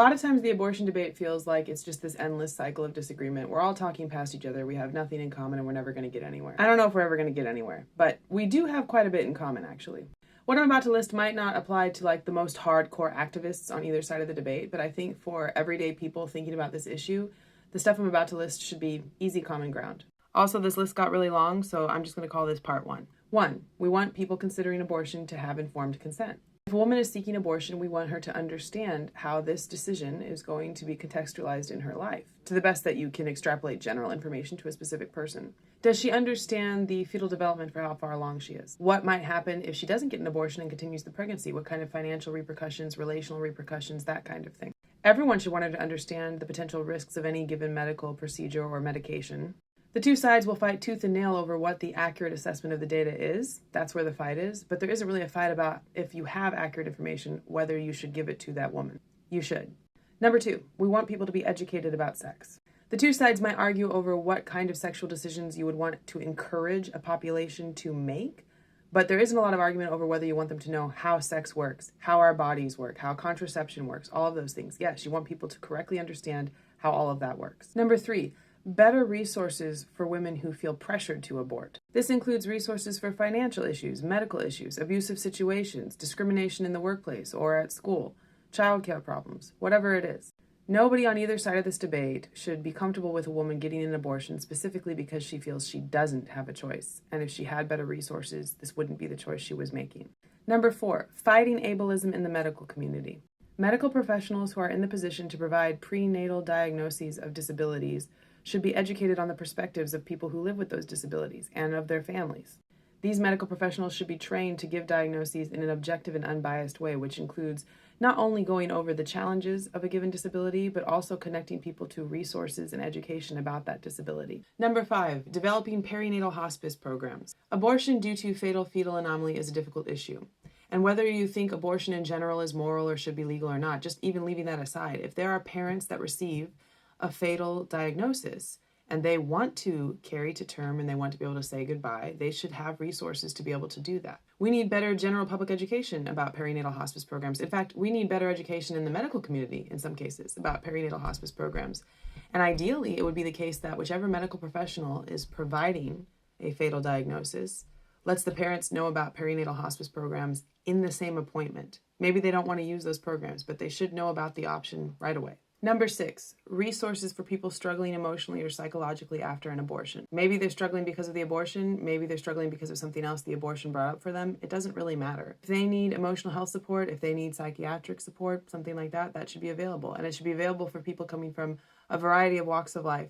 A lot of times the abortion debate feels like it's just this endless cycle of disagreement. We're all talking past each other. We have nothing in common and we're never going to get anywhere. I don't know if we're ever going to get anywhere, but we do have quite a bit in common, actually. What I'm about to list might not apply to like the most hardcore activists on either side of the debate, but I think for everyday people thinking about this issue, the stuff I'm about to list should be easy common ground. Also, this list got really long, so I'm just going to call this part one. 1. We want people considering abortion to have informed consent. If a woman is seeking abortion, we want her to understand how this decision is going to be contextualized in her life, to the best that you can extrapolate general information to a specific person. Does she understand the fetal development for how far along she is? What might happen if she doesn't get an abortion and continues the pregnancy? What kind of financial repercussions, relational repercussions, that kind of thing. Everyone should want her to understand the potential risks of any given medical procedure or medication. The two sides will fight tooth and nail over what the accurate assessment of the data is. That's where the fight is. But there isn't really a fight about if you have accurate information, whether you should give it to that woman. You should. Number 2, we want people to be educated about sex. The two sides might argue over what kind of sexual decisions you would want to encourage a population to make, but there isn't a lot of argument over whether you want them to know how sex works, how our bodies work, how contraception works, all of those things. Yes, you want people to correctly understand how all of that works. Number 3, better resources for women who feel pressured to abort. This includes resources for financial issues, medical issues, abusive situations, discrimination in the workplace or at school, childcare problems, whatever it is. Nobody on either side of this debate should be comfortable with a woman getting an abortion specifically because she feels she doesn't have a choice. And if she had better resources, this wouldn't be the choice she was making. Number 4, fighting ableism in the medical community. Medical professionals who are in the position to provide prenatal diagnoses of disabilities should be educated on the perspectives of people who live with those disabilities and of their families. These medical professionals should be trained to give diagnoses in an objective and unbiased way, which includes not only going over the challenges of a given disability, but also connecting people to resources and education about that disability. Number 5, developing perinatal hospice programs. Abortion due to fatal fetal anomaly is a difficult issue. And whether you think abortion in general is moral or should be legal or not, just even leaving that aside, if there are parents that receive a fatal diagnosis and they want to carry to term and they want to be able to say goodbye, they should have resources to be able to do that. We need better general public education about perinatal hospice programs. In fact, we need better education in the medical community in some cases about perinatal hospice programs. And ideally, it would be the case that whichever medical professional is providing a fatal diagnosis lets the parents know about perinatal hospice programs in the same appointment. Maybe they don't want to use those programs, but they should know about the option right away. Number 6, resources for people struggling emotionally or psychologically after an abortion. Maybe they're struggling because of the abortion. Maybe they're struggling because of something else the abortion brought up for them. It doesn't really matter. If they need emotional health support, if they need psychiatric support, something like that, that should be available. And it should be available for people coming from a variety of walks of life.